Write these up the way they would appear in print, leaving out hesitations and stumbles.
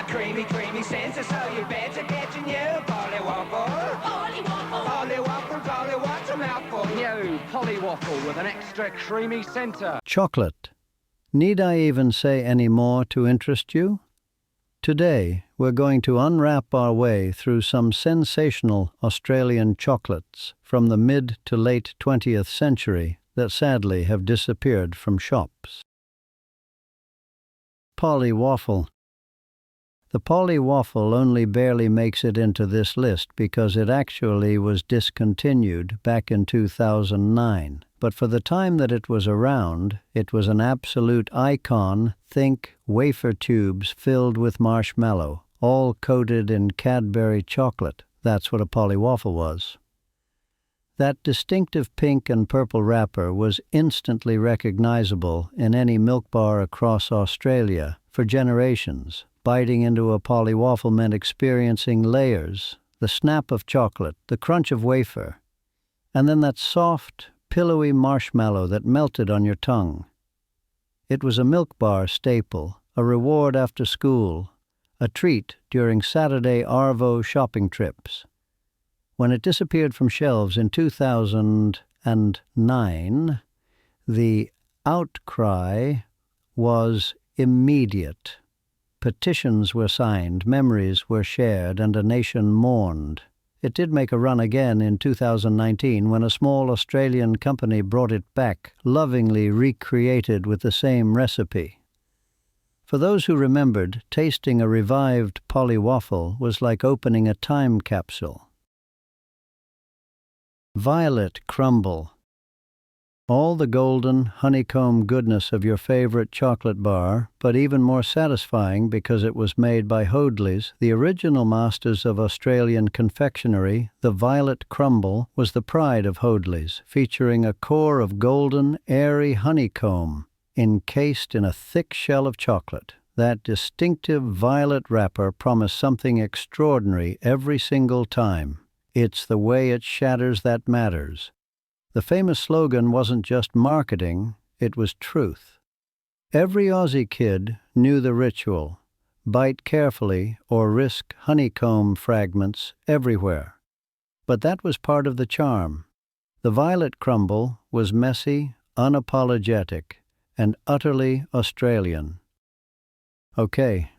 creamy, creamy center, so you better get your new Polly Waffle. Polly Waffle. Polly Waffle, Polly Waffle's a mouthful. New Polly Waffle with an extra creamy centre. Chocolate. Need I even say any more to interest you? Today, we're going to unwrap our way through some sensational Australian chocolates from the mid to late 20th century that sadly have disappeared from shops. Polly Waffle. The Polly Waffle only barely makes it into this list because it actually was discontinued back in 2009. But for the time that it was around, it was an absolute icon. Think wafer tubes filled with marshmallow, all coated in Cadbury chocolate. That's what a Polly Waffle was. That distinctive pink and purple wrapper was instantly recognizable in any milk bar across Australia for generations. Biting into a Polly Waffle meant experiencing layers, the snap of chocolate, the crunch of wafer, and then that soft, pillowy marshmallow that melted on your tongue. It was a milk bar staple, a reward after school, a treat during Saturday Arvo shopping trips. When it disappeared from shelves in 2009, the outcry was immediate. Petitions were signed, memories were shared, and a nation mourned. It did make a run again in 2019 when a small Australian company brought it back, lovingly recreated with the same recipe. For those who remembered, tasting a revived Polly Waffle was like opening a time capsule. Violet Crumble. All the golden, honeycomb goodness of your favorite chocolate bar, but even more satisfying because it was made by Hoadley's, the original masters of Australian confectionery. The Violet Crumble was the pride of Hoadley's, featuring a core of golden, airy honeycomb, encased in a thick shell of chocolate. That distinctive violet wrapper promised something extraordinary every single time. It's the way it shatters that matters. The famous slogan wasn't just marketing, it was truth. Every Aussie kid knew the ritual: bite carefully or risk honeycomb fragments everywhere. But that was part of the charm. The Violet Crumble was messy, unapologetic, and utterly Australian. Okay,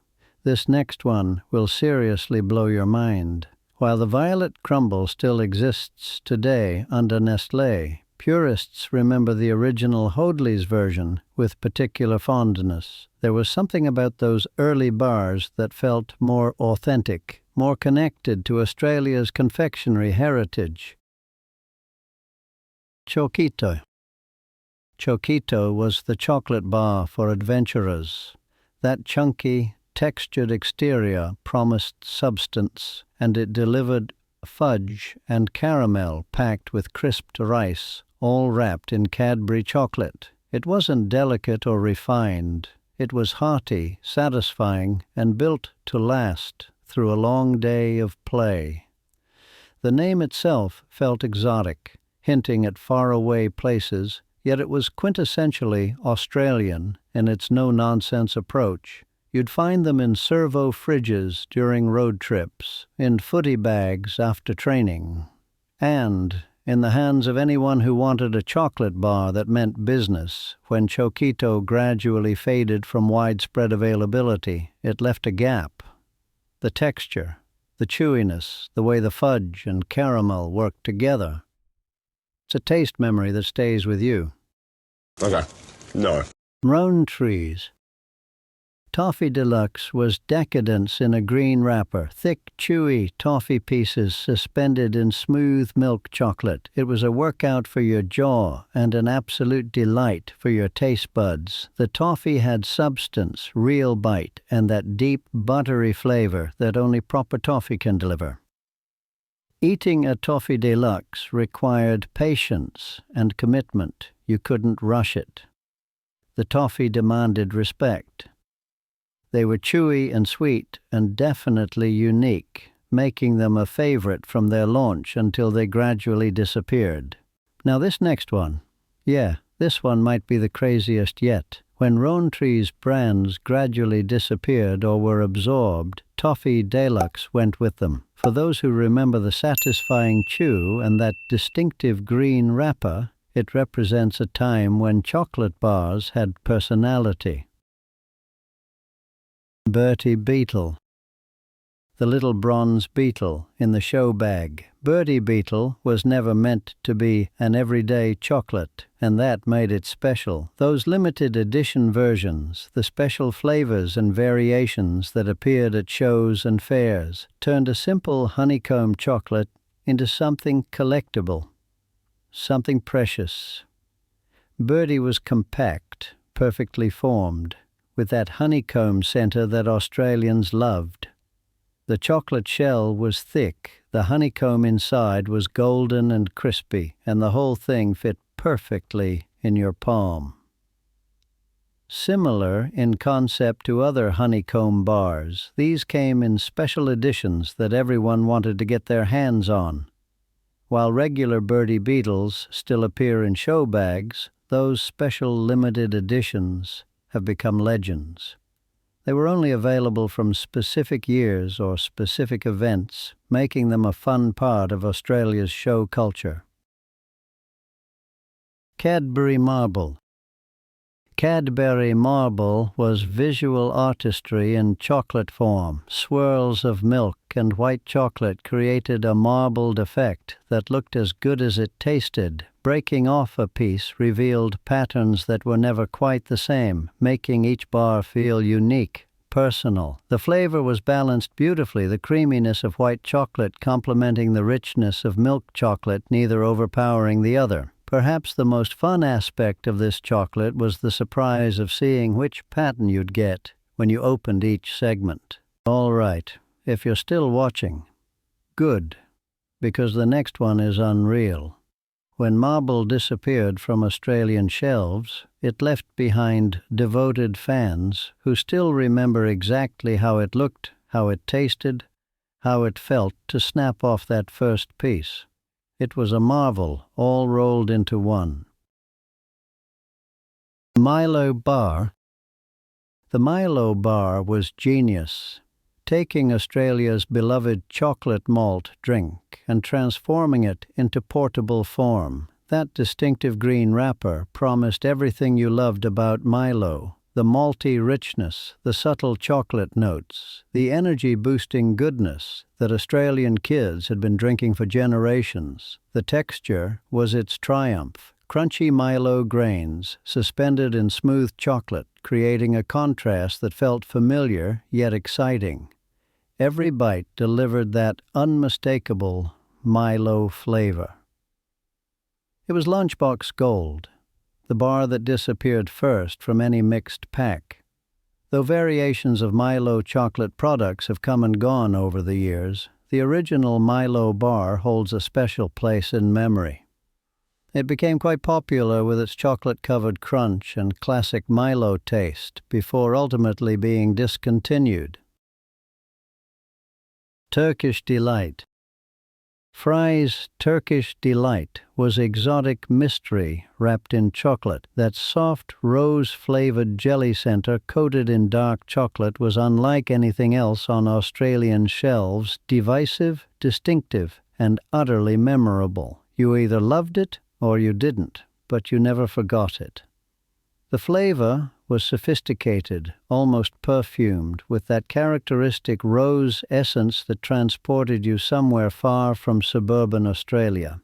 this next one will seriously blow your mind. While the Violet Crumble still exists today under Nestlé, purists remember the original Hoadley's version with particular fondness. There was something about those early bars that felt more authentic, more connected to Australia's confectionery heritage. Choquito. Choquito was the chocolate bar for adventurers. That chunky, textured exterior promised substance, and it delivered fudge and caramel packed with crisped rice, all wrapped in Cadbury chocolate. It wasn't delicate or refined. It was hearty, satisfying, and built to last through a long day of play. The name itself felt exotic, hinting at faraway places, yet it was quintessentially Australian in its no-nonsense approach. You'd find them in servo fridges during road trips, in footy bags after training, and in the hands of anyone who wanted a chocolate bar that meant business. When Choquito gradually faded from widespread availability, it left a gap. The texture, the chewiness, the way the fudge and caramel worked together. It's a taste memory that stays with you. Okay. No. Roan trees. Toffee Deluxe was decadence in a green wrapper, thick, chewy toffee pieces suspended in smooth milk chocolate. It was a workout for your jaw and an absolute delight for your taste buds. The toffee had substance, real bite, and that deep, buttery flavor that only proper toffee can deliver. Eating a Toffee Deluxe required patience and commitment. You couldn't rush it. The toffee demanded respect. They were chewy and sweet and definitely unique, making them a favorite from their launch until they gradually disappeared. Now this next one, this one might be the craziest yet. When Rowntree's brands gradually disappeared or were absorbed, Toffee Deluxe went with them. For those who remember the satisfying chew and that distinctive green wrapper, it represents a time when chocolate bars had personality. Bertie Beetle. The little bronze beetle in the show bag. Bertie Beetle was never meant to be an everyday chocolate, and that made it special. Those limited edition versions, the special flavors and variations that appeared at shows and fairs, turned a simple honeycomb chocolate into something collectible, something precious. Bertie was compact, perfectly formed, with that honeycomb center that Australians loved. The chocolate shell was thick, the honeycomb inside was golden and crispy, and the whole thing fit perfectly in your palm. Similar in concept to other honeycomb bars, these came in special editions that everyone wanted to get their hands on. While regular Bertie Beetles still appear in show bags, those special limited editions have become legends. They were only available from specific years or specific events, making them a fun part of Australia's show culture. Cadbury Marble. Cadbury Marble was visual artistry in chocolate form. Swirls of milk and white chocolate created a marbled effect that looked as good as it tasted. Breaking off a piece revealed patterns that were never quite the same, making each bar feel unique, personal. The flavor was balanced beautifully, the creaminess of white chocolate complementing the richness of milk chocolate, neither overpowering the other. Perhaps the most fun aspect of this chocolate was the surprise of seeing which pattern you'd get when you opened each segment. All right, if you're still watching, good, because the next one is unreal. When marble disappeared from Australian shelves, it left behind devoted fans who still remember exactly how it looked, how it tasted, how it felt to snap off that first piece. It was a marvel, all rolled into one. Milo Bar. The Milo Bar was genius, taking Australia's beloved chocolate malt drink and transforming it into portable form. That distinctive green wrapper promised everything you loved about Milo: the malty richness, the subtle chocolate notes, the energy-boosting goodness that Australian kids had been drinking for generations. The texture was its triumph. Crunchy Milo grains suspended in smooth chocolate, creating a contrast that felt familiar yet exciting. Every bite delivered that unmistakable Milo flavor. It was Lunchbox Gold, the bar that disappeared first from any mixed pack. Though variations of Milo chocolate products have come and gone over the years, the original Milo bar holds a special place in memory. It became quite popular with its chocolate-covered crunch and classic Milo taste before ultimately being discontinued. Turkish Delight. Fry's Turkish Delight was exotic mystery wrapped in chocolate. That soft, rose-flavored jelly center coated in dark chocolate was unlike anything else on Australian shelves, divisive, distinctive, and utterly memorable. You either loved it or you didn't, but you never forgot it. The flavor was sophisticated, almost perfumed, with that characteristic rose essence that transported you somewhere far from suburban Australia.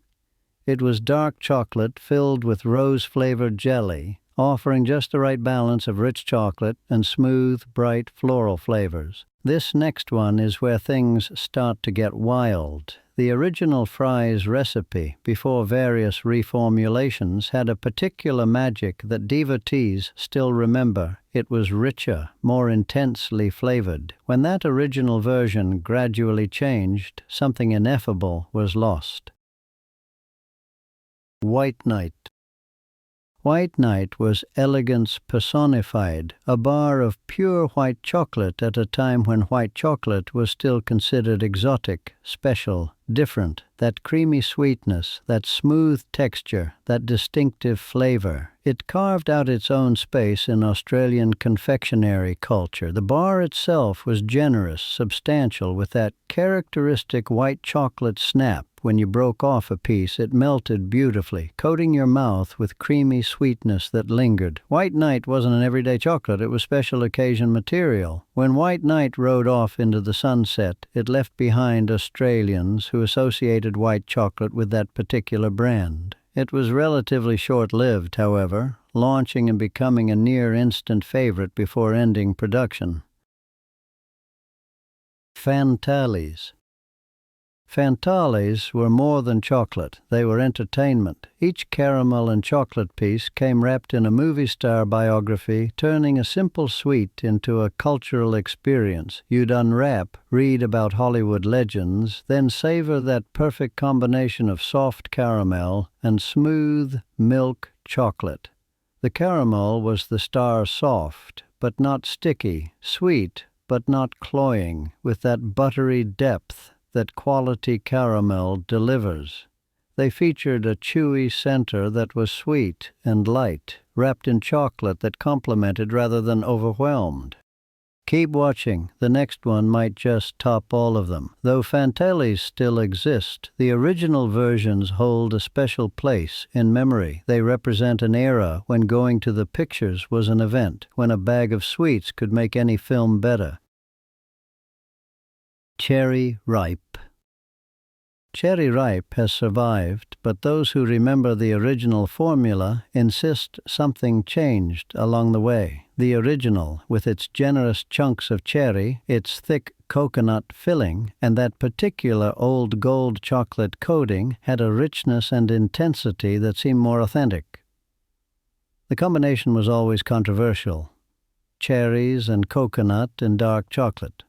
It was dark chocolate filled with rose-flavored jelly, offering just the right balance of rich chocolate and smooth, bright floral flavors. This next one is where things start to get wild. The original Fry's recipe, before various reformulations, had a particular magic that devotees still remember. It was richer, more intensely flavored. When that original version gradually changed, something ineffable was lost. White Night. White Knight was elegance personified, a bar of pure white chocolate at a time when white chocolate was still considered exotic, special, different. That creamy sweetness, that smooth texture, that distinctive flavor. It carved out its own space in Australian confectionery culture. The bar itself was generous, substantial, with that characteristic white chocolate snap. When you broke off a piece, it melted beautifully, coating your mouth with creamy sweetness that lingered. White Knight wasn't an everyday chocolate, it was special occasion material. When White Knight rode off into the sunset, it left behind Australians who associated white chocolate with that particular brand. It was relatively short-lived, however, launching and becoming a near-instant favorite before ending production. Fantales. Fantales were more than chocolate. They were entertainment. Each caramel and chocolate piece came wrapped in a movie star biography, turning a simple sweet into a cultural experience. You'd unwrap, read about Hollywood legends, then savor that perfect combination of soft caramel and smooth milk chocolate. The caramel was the star soft, but not sticky, sweet, but not cloying, with that buttery depth that quality caramel delivers. They featured a chewy center that was sweet and light, wrapped in chocolate that complemented rather than overwhelmed. Keep watching, the next one might just top all of them. Though Fantales still exist, the original versions hold a special place in memory. They represent an era when going to the pictures was an event, when a bag of sweets could make any film better. Cherry Ripe. Cherry Ripe has survived, but those who remember the original formula insist something changed along the way. The original, with its generous chunks of cherry, its thick coconut filling, and that particular old gold chocolate coating, had a richness and intensity that seemed more authentic. The combination was always controversial: cherries and coconut and dark chocolate.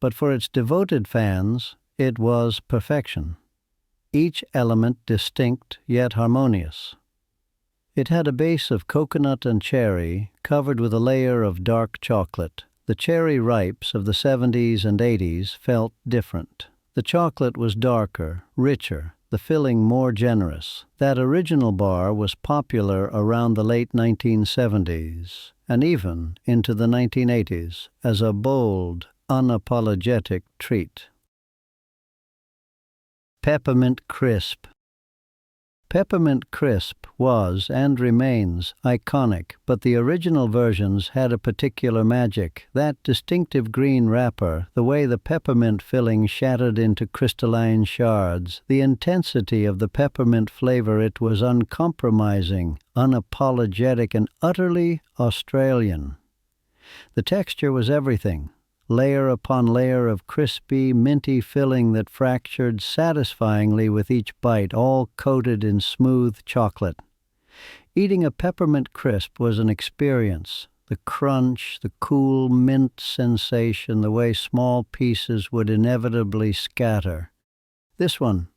But for its devoted fans, it was perfection. Each element distinct yet harmonious. It had a base of coconut and cherry covered with a layer of dark chocolate. The cherry ripes of the 70s and 80s felt different. The chocolate was darker, richer, the filling more generous. That original bar was popular around the late 1970s and even into the 1980s as a bold, unapologetic treat. Peppermint Crisp. Peppermint Crisp was and remains iconic, but the original versions had a particular magic. That distinctive green wrapper, the way the peppermint filling shattered into crystalline shards, the intensity of the peppermint flavor, it was uncompromising, unapologetic, and utterly Australian. The texture was everything. Layer upon layer of crispy, minty filling that fractured satisfyingly with each bite, all coated in smooth chocolate. Eating a peppermint crisp was an experience. The crunch, the cool mint sensation, the way small pieces would inevitably scatter. This one,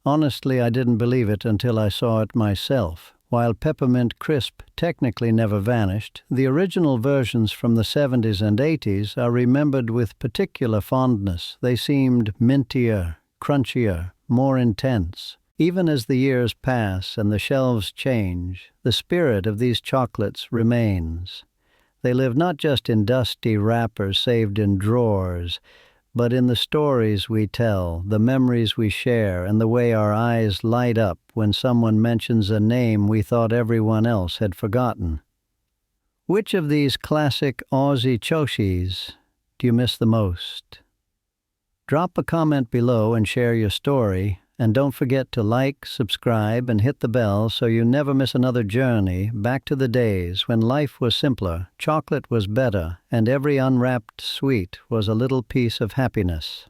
honestly, I didn't believe it until I saw it myself. While peppermint crisp technically never vanished, the original versions from the 70s and 80s are remembered with particular fondness. They seemed mintier, crunchier, more intense. Even as the years pass and the shelves change, the spirit of these chocolates remains. They live not just in dusty wrappers saved in drawers, but in the stories we tell, the memories we share, and the way our eyes light up when someone mentions a name we thought everyone else had forgotten. Which of these classic Aussie choshis do you miss the most? Drop a comment below and share your story, and don't forget to like, subscribe, and hit the bell so you never miss another journey back to the days when life was simpler, chocolate was better, and every unwrapped sweet was a little piece of happiness.